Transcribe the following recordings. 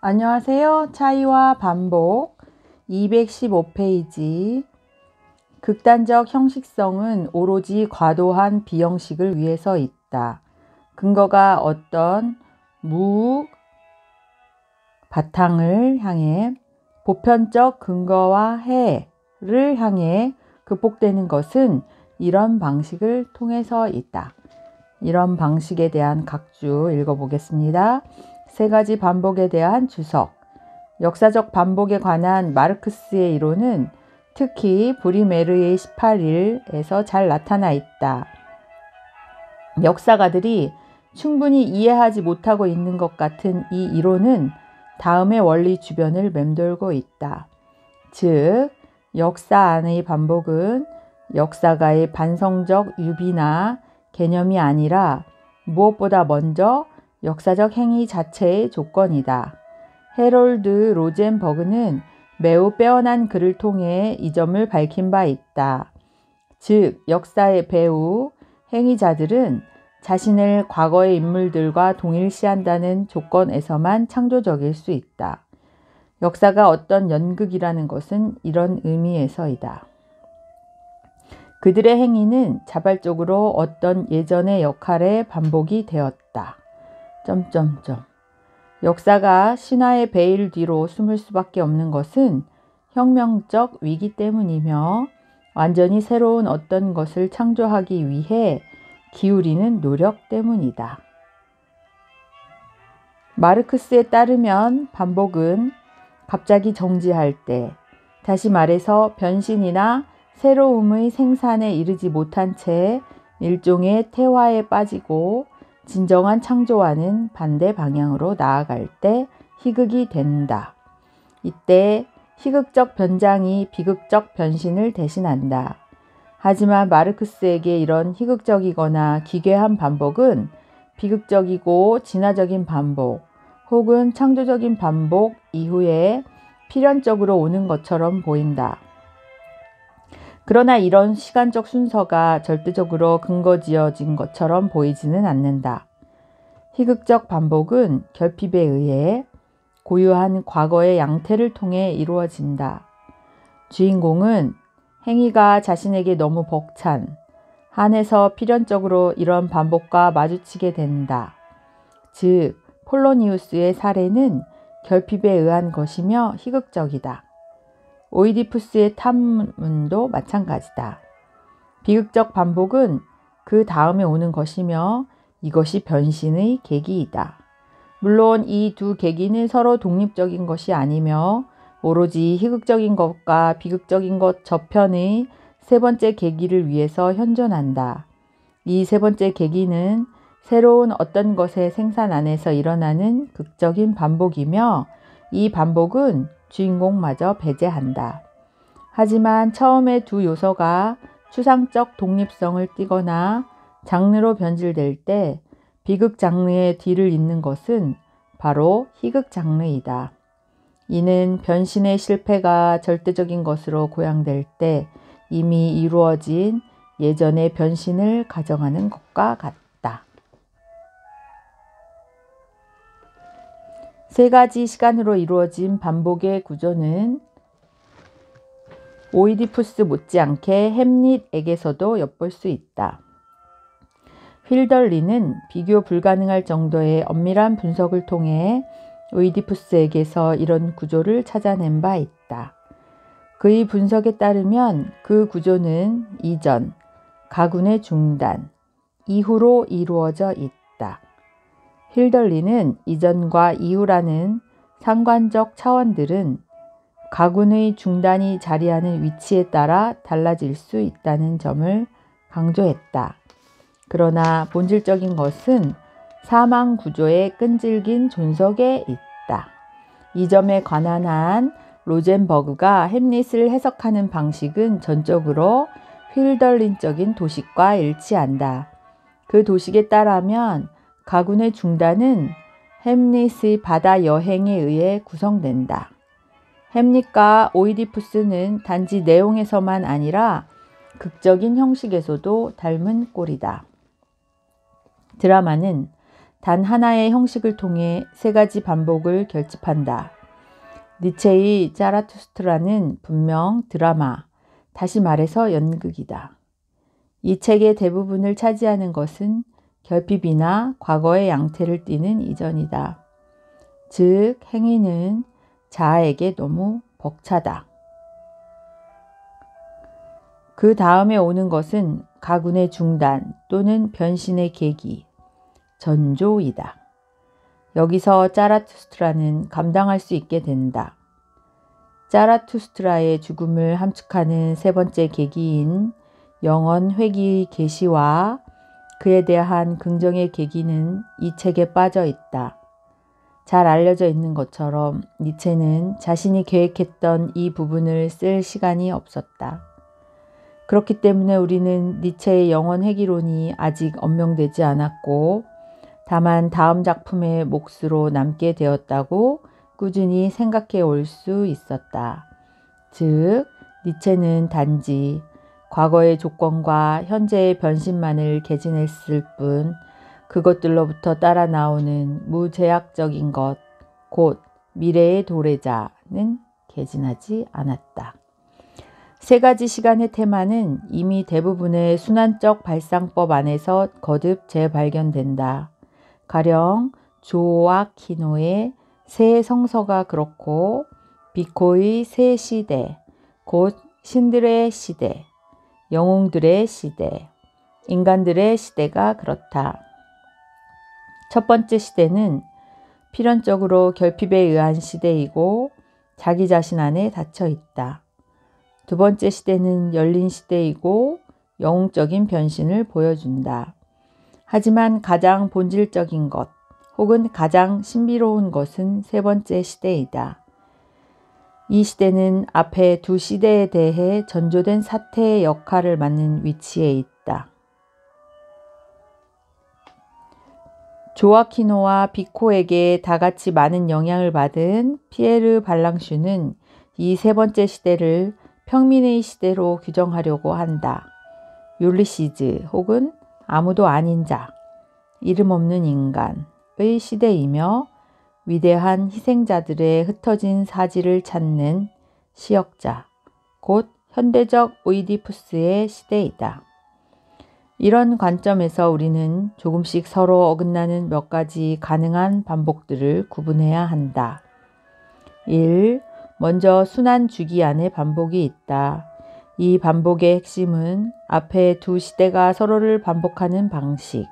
안녕하세요. 차이와 반복 215페이지. 극단적 형식성은 오로지 과도한 비형식을 위해서 있다. 근거가 어떤 무 바탕을 향해 보편적 근거와 해를 향해 극복되는 것은 이런 방식을 통해서 있다. 이런 방식에 대한 각주 읽어보겠습니다. 세 가지 반복에 대한 주석. 역사적 반복에 관한 마르크스의 이론은 특히 브리메르의 18일에서 잘 나타나 있다. 역사가들이 충분히 이해하지 못하고 있는 것 같은 이 이론은 다음의 원리 주변을 맴돌고 있다. 즉, 역사 안의 반복은 역사가의 반성적 유비나 개념이 아니라 무엇보다 먼저 역사적 행위 자체의 조건이다. 해롤드 로젠버그는 매우 빼어난 글을 통해 이 점을 밝힌 바 있다. 즉, 역사의 배우, 행위자들은 자신을 과거의 인물들과 동일시한다는 조건에서만 창조적일 수 있다. 역사가 어떤 연극이라는 것은 이런 의미에서이다. 그들의 행위는 자발적으로 어떤 예전의 역할의 반복이 되었다. 역사가 신화의 베일 뒤로 숨을 수밖에 없는 것은 혁명적 위기 때문이며 완전히 새로운 어떤 것을 창조하기 위해 기울이는 노력 때문이다. 마르크스에 따르면 반복은 갑자기 정지할 때, 다시 말해서 변신이나 새로움의 생산에 이르지 못한 채 일종의 퇴화에 빠지고 진정한 창조와는 반대 방향으로 나아갈 때 희극이 된다. 이때 희극적 변장이 비극적 변신을 대신한다. 하지만 마르크스에게 이런 희극적이거나 기괴한 반복은 비극적이고 진화적인 반복 혹은 창조적인 반복 이후에 필연적으로 오는 것처럼 보인다. 그러나 이런 시간적 순서가 절대적으로 근거지어진 것처럼 보이지는 않는다. 희극적 반복은 결핍에 의해 고유한 과거의 양태를 통해 이루어진다. 주인공은 행위가 자신에게 너무 벅찬 한에서 필연적으로 이런 반복과 마주치게 된다. 즉, 폴로니우스의 사례는 결핍에 의한 것이며 희극적이다. 오이디푸스의 탐문도 마찬가지다. 비극적 반복은 그 다음에 오는 것이며 이것이 변신의 계기이다. 물론 이 두 계기는 서로 독립적인 것이 아니며 오로지 희극적인 것과 비극적인 것 저편의 세 번째 계기를 위해서 현존한다. 이 세 번째 계기는 새로운 어떤 것의 생산 안에서 일어나는 극적인 반복이며 이 반복은 주인공마저 배제한다. 하지만 처음의 두 요소가 추상적 독립성을 띠거나 장르로 변질될 때 비극 장르의 뒤를 잇는 것은 바로 희극 장르이다. 이는 변신의 실패가 절대적인 것으로 고양될 때 이미 이루어진 예전의 변신을 가정하는 것과 같다. 세 가지 시간으로 이루어진 반복의 구조는 오이디푸스 못지않게 햄릿에게서도 엿볼 수 있다. 휠덜린은 비교 불가능할 정도의 엄밀한 분석을 통해 오이디푸스에게서 이런 구조를 찾아낸 바 있다. 그의 분석에 따르면 그 구조는 이전, 가군의 중단, 이후로 이루어져 있다. 힐덜린은 이전과 이후라는 상관적 차원들은 가군의 중단이 자리하는 위치에 따라 달라질 수 있다는 점을 강조했다. 그러나 본질적인 것은 사망 구조의 끈질긴 존속에 있다. 이 점에 관한 한 로젠버그가 햄릿을 해석하는 방식은 전적으로 휠덜린적인 도식과 일치한다. 그 도식에 따르면 가군의 중단은 햄릿의 바다 여행에 의해 구성된다. 햄릿과 오이디푸스는 단지 내용에서만 아니라 극적인 형식에서도 닮은 꼴이다. 드라마는 단 하나의 형식을 통해 세 가지 반복을 결집한다. 니체의 자라투스트라는 분명 드라마, 다시 말해서 연극이다. 이 책의 대부분을 차지하는 것은 결핍이나 과거의 양태를 띠는 이전이다. 즉, 행위는 자아에게 너무 벅차다. 그 다음에 오는 것은 가군의 중단 또는 변신의 계기, 전조이다. 여기서 자라투스트라는 감당할 수 있게 된다. 자라투스트라의 죽음을 함축하는 세 번째 계기인 영원 회귀의 계시와 그에 대한 긍정의 계기는 이 책에 빠져 있다. 잘 알려져 있는 것처럼 니체는 자신이 계획했던 이 부분을 쓸 시간이 없었다. 그렇기 때문에 우리는 니체의 영원 회귀론이 아직 언명되지 않았고 다만 다음 작품의 몫으로 남게 되었다고 꾸준히 생각해 올 수 있었다. 즉, 니체는 단지 과거의 조건과 현재의 변신만을 개진했을 뿐 그것들로부터 따라 나오는 무제약적인 것, 곧 미래의 도래자는 개진하지 않았다. 세 가지 시간의 테마는 이미 대부분의 순환적 발상법 안에서 거듭 재발견된다. 가령 조아키노의 새 성서가 그렇고 비코의 새 시대, 곧 신들의 시대, 영웅들의 시대, 인간들의 시대가 그렇다. 첫 번째 시대는 필연적으로 결핍에 의한 시대이고 자기 자신 안에 닫혀 있다. 두 번째 시대는 열린 시대이고 영웅적인 변신을 보여준다. 하지만 가장 본질적인 것 혹은 가장 신비로운 것은 세 번째 시대이다. 이 시대는 앞에 두 시대에 대해 전조된 사태의 역할을 맡는 위치에 있다. 조아키노와 비코에게 다같이 많은 영향을 받은 피에르 발랑슈는 이 세 번째 시대를 평민의 시대로 규정하려고 한다. 율리시즈 혹은 아무도 아닌 자, 이름 없는 인간의 시대이며 위대한 희생자들의 흩어진 사지를 찾는 시역자, 곧 현대적 오이디푸스의 시대이다. 이런 관점에서 우리는 조금씩 서로 어긋나는 몇 가지 가능한 반복들을 구분해야 한다. 1. 먼저 순환 주기 안에 반복이 있다. 이 반복의 핵심은 앞에 두 시대가 서로를 반복하는 방식.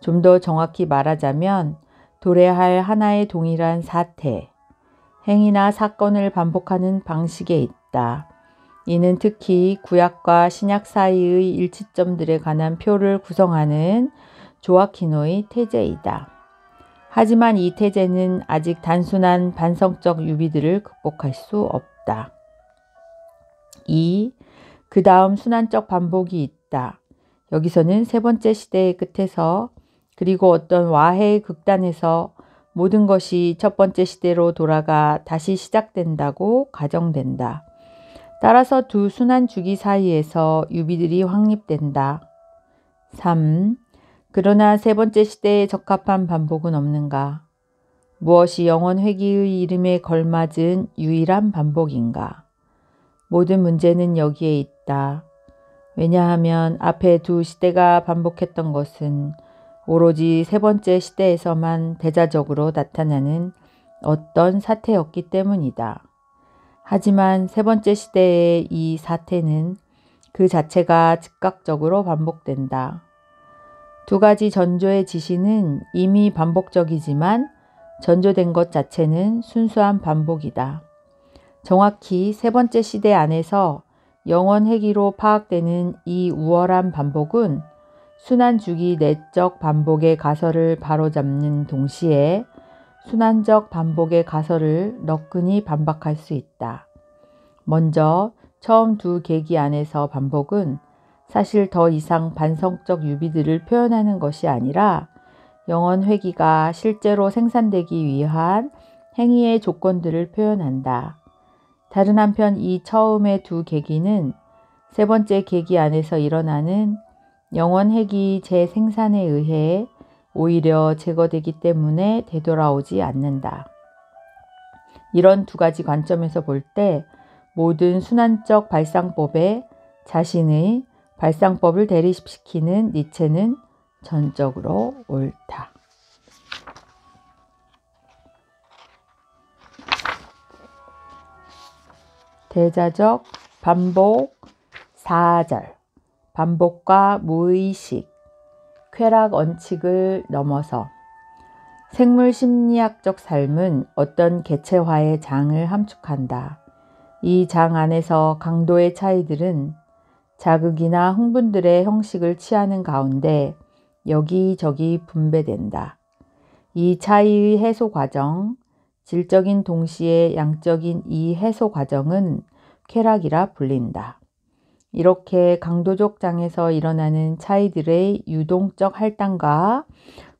좀 더 정확히 말하자면 도래할 하나의 동일한 사태, 행위나 사건을 반복하는 방식에 있다. 이는 특히 구약과 신약 사이의 일치점들에 관한 표를 구성하는 조아키노의 태제이다. 하지만 이 태제는 아직 단순한 반성적 유비들을 극복할 수 없다. 2. 그 다음 순환적 반복이 있다. 여기서는 세 번째 시대의 끝에서 그리고 어떤 와해의 극단에서 모든 것이 첫 번째 시대로 돌아가 다시 시작된다고 가정된다. 따라서 두 순환 주기 사이에서 유비들이 확립된다. 3. 그러나 세 번째 시대에 적합한 반복은 없는가? 무엇이 영원 회귀의 이름에 걸맞은 유일한 반복인가? 모든 문제는 여기에 있다. 왜냐하면 앞에 두 시대가 반복했던 것은 오로지 세 번째 시대에서만 대자적으로 나타나는 어떤 사태였기 때문이다. 하지만 세 번째 시대의 이 사태는 그 자체가 즉각적으로 반복된다. 두 가지 전조의 지시는 이미 반복적이지만 전조된 것 자체는 순수한 반복이다. 정확히 세 번째 시대 안에서 영원 회귀로 파악되는 이 우월한 반복은 순환주기 내적 반복의 가설을 바로잡는 동시에 순환적 반복의 가설을 너끈히 반박할 수 있다. 먼저 처음 두 계기 안에서 반복은 사실 더 이상 반성적 유비들을 표현하는 것이 아니라 영원 회귀가 실제로 생산되기 위한 행위의 조건들을 표현한다. 다른 한편 이 처음의 두 계기는 세 번째 계기 안에서 일어나는 영원 회귀 재생산에 의해 오히려 제거되기 때문에 되돌아오지 않는다. 이런 두 가지 관점에서 볼 때 모든 순환적 발상법에 자신의 발상법을 대립시키는 니체는 전적으로 옳다. 대자적 반복 4절 반복과 무의식 쾌락 원칙을 넘어서 생물 심리학적 삶은 어떤 개체화의 장을 함축한다. 이 장 안에서 강도의 차이들은 자극이나 흥분들의 형식을 취하는 가운데 여기저기 분배된다. 이 차이의 해소 과정, 질적인 동시에 양적인 이 해소 과정은 쾌락이라 불린다. 이렇게 강도적 장에서 일어나는 차이들의 유동적 할당과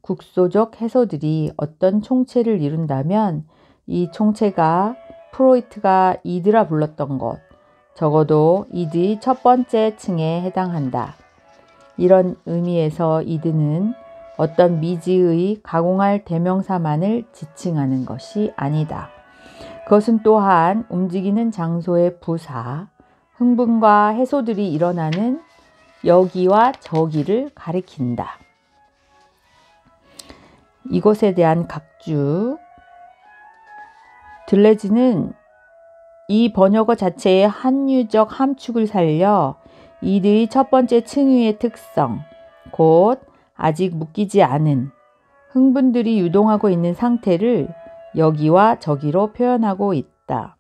국소적 해소들이 어떤 총체를 이룬다면 이 총체가 프로이트가 이드라 불렀던 것, 적어도 이드의 첫 번째 층에 해당한다. 이런 의미에서 이드는 어떤 미지의 가공할 대명사만을 지칭하는 것이 아니다. 그것은 또한 움직이는 장소의 부사, 흥분과 해소들이 일어나는 여기와 저기를 가리킨다. 이것에 대한 각주, 들레즈는 이 번역어 자체의 한유적 함축을 살려 이드의 첫 번째 층위의 특성, 곧 아직 묶이지 않은 흥분들이 유동하고 있는 상태를 여기와 저기로 표현하고 있다.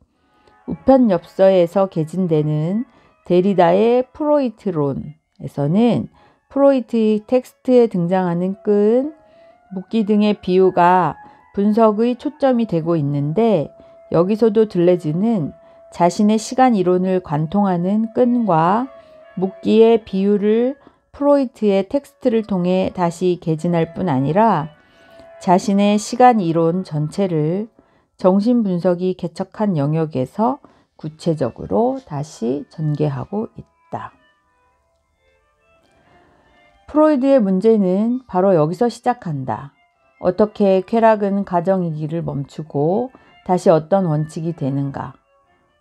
우편 엽서에서 개진되는 데리다의 프로이트론에서는 프로이트의 텍스트에 등장하는 끈, 묶기 등의 비유가 분석의 초점이 되고 있는데 여기서도 들레즈는 자신의 시간 이론을 관통하는 끈과 묶기의 비유를 프로이트의 텍스트를 통해 다시 개진할 뿐 아니라 자신의 시간 이론 전체를 정신분석이 개척한 영역에서 구체적으로 다시 전개하고 있다. 프로이드의 문제는 바로 여기서 시작한다. 어떻게 쾌락은 가정이기를 멈추고 다시 어떤 원칙이 되는가?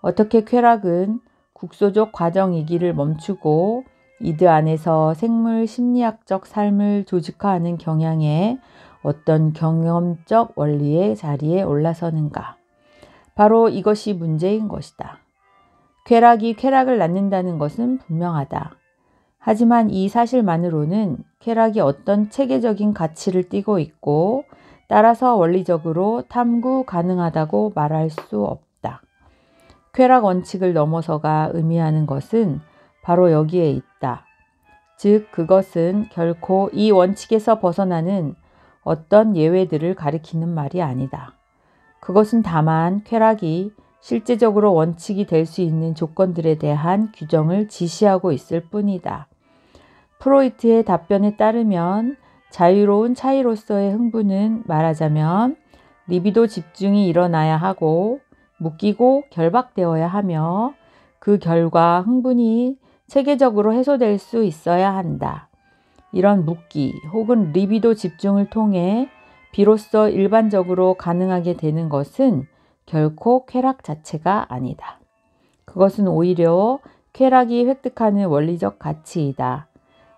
어떻게 쾌락은 국소적 과정이기를 멈추고 이드 안에서 생물 심리학적 삶을 조직화하는 경향에 어떤 경험적 원리의 자리에 올라서는가? 바로 이것이 문제인 것이다. 쾌락이 쾌락을 낳는다는 것은 분명하다. 하지만 이 사실만으로는 쾌락이 어떤 체계적인 가치를 띠고 있고 따라서 원리적으로 탐구 가능하다고 말할 수 없다. 쾌락 원칙을 넘어서가 의미하는 것은 바로 여기에 있다. 즉 그것은 결코 이 원칙에서 벗어나는 어떤 예외들을 가리키는 말이 아니다. 그것은 다만 쾌락이 실제적으로 원칙이 될 수 있는 조건들에 대한 규정을 지시하고 있을 뿐이다. 프로이트의 답변에 따르면 자유로운 차이로서의 흥분은 말하자면 리비도 집중이 일어나야 하고 묶이고 결박되어야 하며 그 결과 흥분이 체계적으로 해소될 수 있어야 한다. 이런 묶기 혹은 리비도 집중을 통해 비로소 일반적으로 가능하게 되는 것은 결코 쾌락 자체가 아니다. 그것은 오히려 쾌락이 획득하는 원리적 가치이다.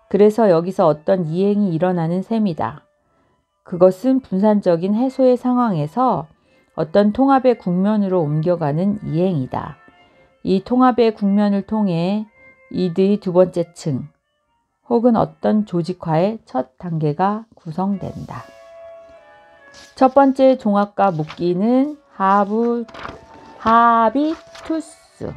그래서 여기서 어떤 이행이 일어나는 셈이다. 그것은 분산적인 해소의 상황에서 어떤 통합의 국면으로 옮겨가는 이행이다. 이 통합의 국면을 통해 이드의 두 번째 층 혹은 어떤 조직화의 첫 단계가 구성된다. 첫 번째 종합과 묶기는 하비투스.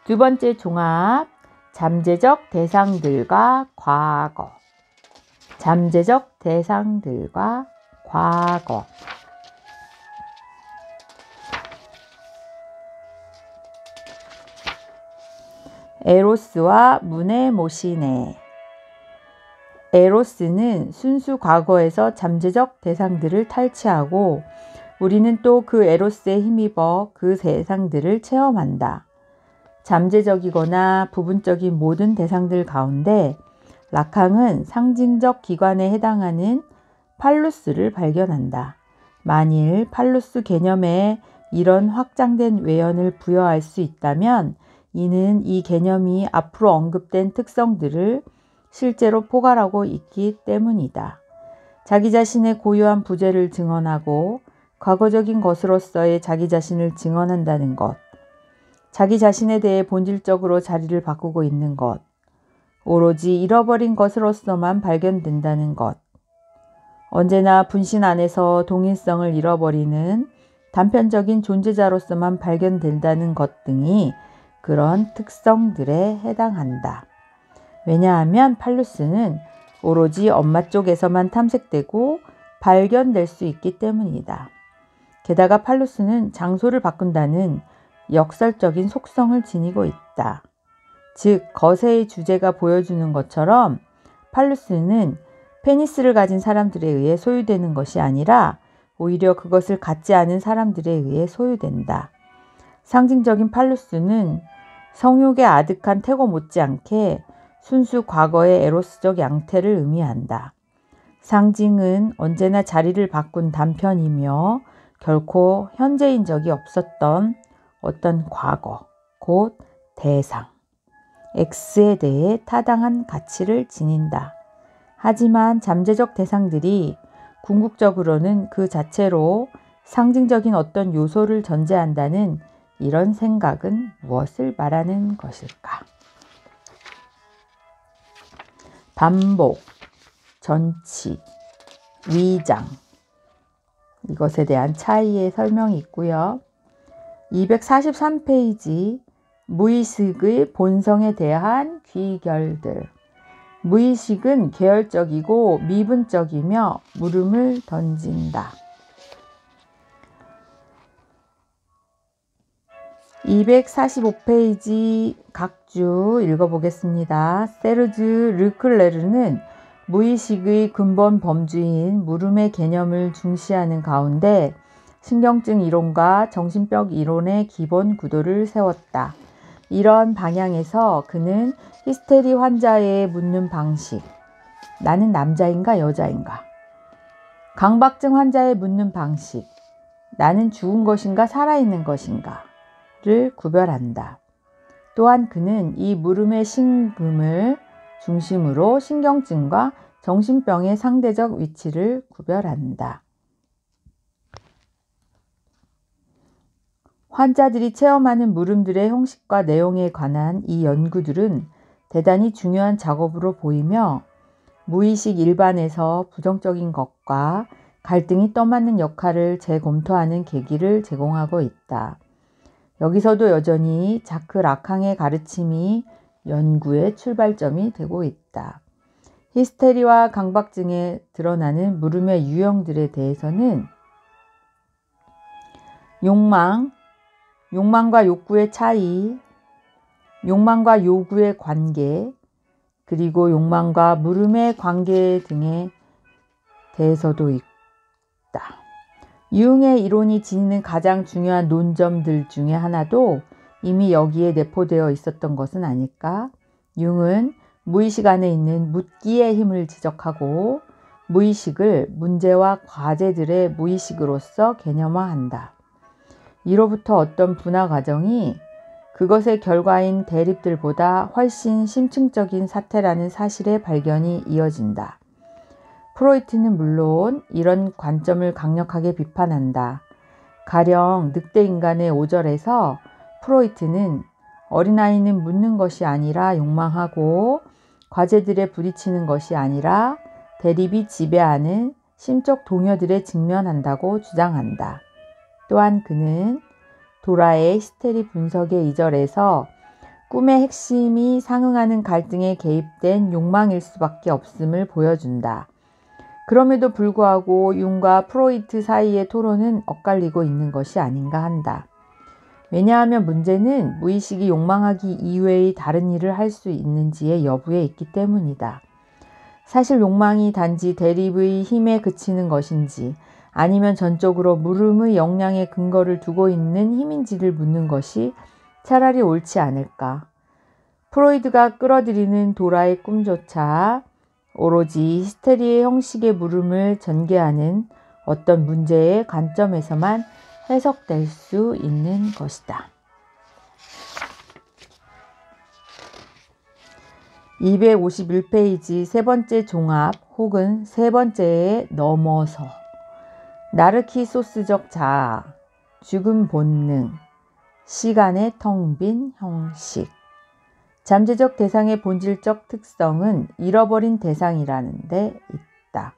두 번째 종합 잠재적 대상들과 과거. 잠재적 대상들과 과거. 에로스와 무네모시네. 에로스는 순수 과거에서 잠재적 대상들을 탈취하고 우리는 또 그 에로스에 힘입어 그 대상들을 체험한다. 잠재적이거나 부분적인 모든 대상들 가운데 라캉은 상징적 기관에 해당하는 팔루스를 발견한다. 만일 팔루스 개념에 이런 확장된 외연을 부여할 수 있다면 이는 이 개념이 앞으로 언급된 특성들을 실제로 포괄하고 있기 때문이다. 자기 자신의 고유한 부재를 증언하고 과거적인 것으로서의 자기 자신을 증언한다는 것, 자기 자신에 대해 본질적으로 자리를 바꾸고 있는 것, 오로지 잃어버린 것으로서만 발견된다는 것, 언제나 분신 안에서 동일성을 잃어버리는 단편적인 존재자로서만 발견된다는 것 등이 그런 특성들에 해당한다. 왜냐하면 팔루스는 오로지 엄마 쪽에서만 탐색되고 발견될 수 있기 때문이다. 게다가 팔루스는 장소를 바꾼다는 역설적인 속성을 지니고 있다. 즉, 거세의 주제가 보여주는 것처럼 팔루스는 페니스를 가진 사람들에 의해 소유되는 것이 아니라 오히려 그것을 갖지 않은 사람들에 의해 소유된다. 상징적인 팔루스는 성욕의 아득한 태고 못지않게 순수 과거의 에로스적 양태를 의미한다. 상징은 언제나 자리를 바꾼 단편이며 결코 현재인 적이 없었던 어떤 과거, 곧 대상, X에 대해 타당한 가치를 지닌다. 하지만 잠재적 대상들이 궁극적으로는 그 자체로 상징적인 어떤 요소를 전제한다는 이런 생각은 무엇을 말하는 것일까? 반복, 전치, 위장, 이것에 대한 차이의 설명이 있고요. 243페이지 무의식의 본성에 대한 귀결들. 무의식은 계열적이고 미분적이며 물음을 던진다. 245페이지 각주 읽어보겠습니다. 세르주 르클레르는 무의식의 근본 범주인 물음의 개념을 중시하는 가운데 신경증 이론과 정신병 이론의 기본 구도를 세웠다. 이런 방향에서 그는 히스테리 환자의 묻는 방식, 나는 남자인가 여자인가? 강박증 환자의 묻는 방식, 나는 죽은 것인가 살아있는 것인가? 를 구별한다. 또한 그는 이 물음의 심금을 중심으로 신경증과 정신병의 상대적 위치를 구별한다. 환자들이 체험하는 물음들의 형식과 내용에 관한 이 연구들은 대단히 중요한 작업으로 보이며 무의식 일반에서 부정적인 것과 갈등이 떠맞는 역할을 재검토하는 계기를 제공하고 있다. 여기서도 여전히 자크 라캉의 가르침이 연구의 출발점이 되고 있다. 히스테리와 강박증에 드러나는 물음의 유형들에 대해서는 욕망과 욕구의 차이, 욕망과 요구의 관계, 그리고 욕망과 물음의 관계 등에 대해서도 있다. 융의 이론이 지니는 가장 중요한 논점들 중에 하나도 이미 여기에 내포되어 있었던 것은 아닐까? 융은 무의식 안에 있는 묻기의 힘을 지적하고 무의식을 문제와 과제들의 무의식으로서 개념화한다. 이로부터 어떤 분화 과정이 그것의 결과인 대립들보다 훨씬 심층적인 사태라는 사실의 발견이 이어진다. 프로이트는 물론 이런 관점을 강력하게 비판한다. 가령 늑대 인간의 5절에서 프로이트는 어린아이는 묻는 것이 아니라 욕망하고 과제들에 부딪히는 것이 아니라 대립이 지배하는 심적 동요들에 직면한다고 주장한다. 또한 그는 도라의 히스테리 분석의 2절에서 꿈의 핵심이 상응하는 갈등에 개입된 욕망일 수밖에 없음을 보여준다. 그럼에도 불구하고 융과 프로이트 사이의 토론은 엇갈리고 있는 것이 아닌가 한다. 왜냐하면 문제는 무의식이 욕망하기 이외의 다른 일을 할 수 있는지의 여부에 있기 때문이다. 사실 욕망이 단지 대립의 힘에 그치는 것인지 아니면 전적으로 물음의 역량에 근거를 두고 있는 힘인지를 묻는 것이 차라리 옳지 않을까. 프로이드가 끌어들이는 도라의 꿈조차 오로지 히스테리의 형식의 물음을 전개하는 어떤 문제의 관점에서만 해석될 수 있는 것이다. 251페이지 세 번째 종합 혹은 세 번째에 넘어서 나르키소스적 자아, 죽음 본능, 시간의 텅 빈 형식. 잠재적 대상의 본질적 특성은 잃어버린 대상이라는 데 있다.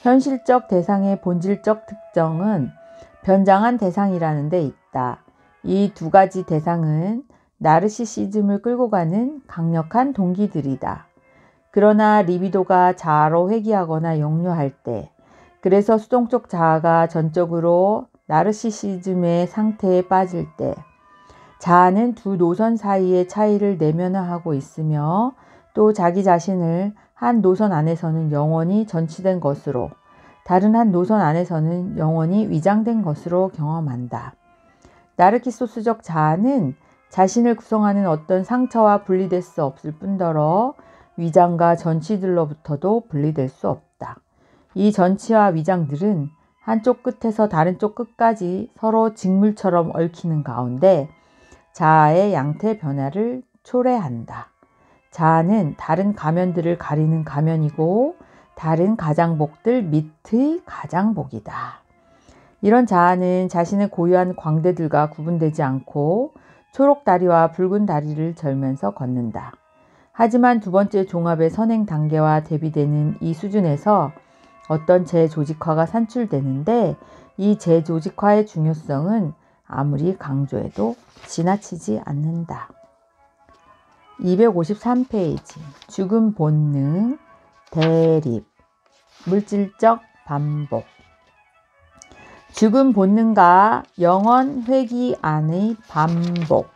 현실적 대상의 본질적 특성은 변장한 대상이라는 데 있다. 이 두 가지 대상은 나르시시즘을 끌고 가는 강력한 동기들이다. 그러나 리비도가 자아로 회귀하거나 역류할 때, 그래서 수동적 자아가 전적으로 나르시시즘의 상태에 빠질 때, 자아는 두 노선 사이의 차이를 내면화하고 있으며 또 자기 자신을 한 노선 안에서는 영원히 전치된 것으로, 다른 한 노선 안에서는 영원히 위장된 것으로 경험한다. 나르키소스적 자아는 자신을 구성하는 어떤 상처와 분리될 수 없을 뿐더러 위장과 전치들로부터도 분리될 수 없다. 이 전치와 위장들은 한쪽 끝에서 다른 쪽 끝까지 서로 직물처럼 얽히는 가운데 자아의 양태 변화를 초래한다. 자아는 다른 가면들을 가리는 가면이고 다른 가장복들 밑의 가장복이다. 이런 자아는 자신의 고유한 광대들과 구분되지 않고 초록 다리와 붉은 다리를 절면서 걷는다. 하지만 두 번째 종합의 선행 단계와 대비되는 이 수준에서 어떤 재조직화가 산출되는데 이 재조직화의 중요성은 아무리 강조해도 지나치지 않는다. 253페이지 죽음 본능, 대립, 물질적 반복. 죽음 본능과 영원 회귀 안의 반복.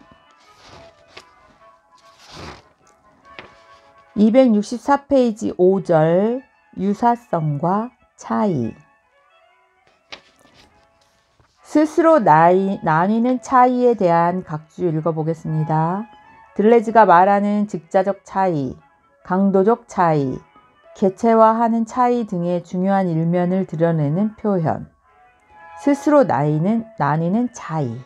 264페이지 5절 유사성과 차이. 스스로 나뉘는 차이에 대한 각주 읽어보겠습니다. 들레즈가 말하는 즉자적 차이, 강도적 차이, 개체화하는 차이 등의 중요한 일면을 드러내는 표현. 스스로 나뉘는 차이.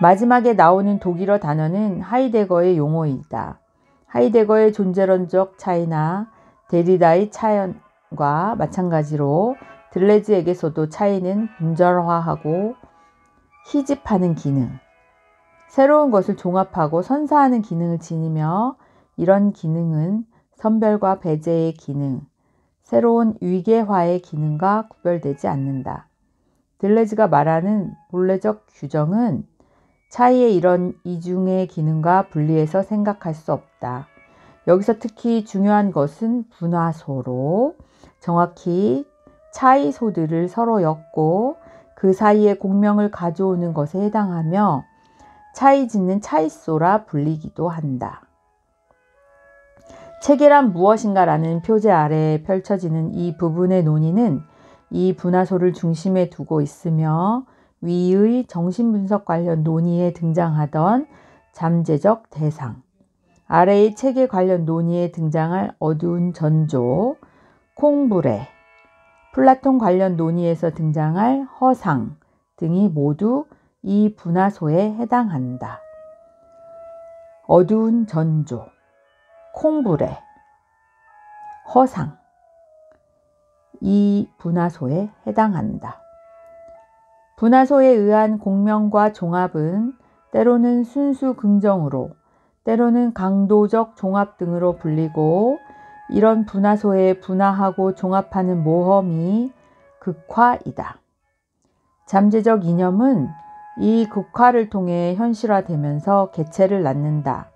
마지막에 나오는 독일어 단어는 하이데거의 용어이다. 하이데거의 존재론적 차이나 데리다의 차이과 마찬가지로 들레즈에게서도 차이는 분절화하고 희집하는 기능, 새로운 것을 종합하고 선사하는 기능을 지니며 이런 기능은 선별과 배제의 기능, 새로운 위계화의 기능과 구별되지 않는다. 들레즈가 말하는 본래적 규정은 차이의 이런 이중의 기능과 분리해서 생각할 수 없다. 여기서 특히 중요한 것은 분화소로 정확히 차이소들을 서로 엮고 그 사이에 공명을 가져오는 것에 해당하며 차이 짓는 차이소라 불리기도 한다. 체계란 무엇인가 라는 표제 아래에 펼쳐지는 이 부분의 논의는 이 분화소를 중심에 두고 있으며 위의 정신분석 관련 논의에 등장하던 잠재적 대상, 아래의 체계 관련 논의에 등장할 어두운 전조, 콩브레, 플라톤 관련 논의에서 등장할 허상 등이 모두 이 분화소에 해당한다. 어두운 전조, 콩브레, 허상, 이 분화소에 해당한다. 분화소에 의한 공명과 종합은 때로는 순수 긍정으로, 때로는 강도적 종합 등으로 불리고 이런 분화소에 분화하고 종합하는 모험이 극화이다. 잠재적 이념은 이 극화를 통해 현실화되면서 개체를 낳는다.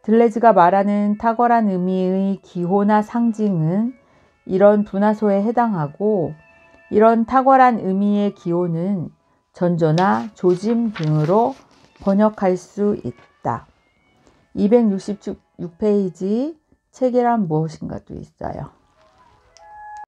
들레즈가 말하는 탁월한 의미의 기호나 상징은 이런 분화소에 해당하고 이런 탁월한 의미의 기호는 전조나 조짐 등으로 번역할 수 있다. 266페이지 체계란 무엇인가도 있어요.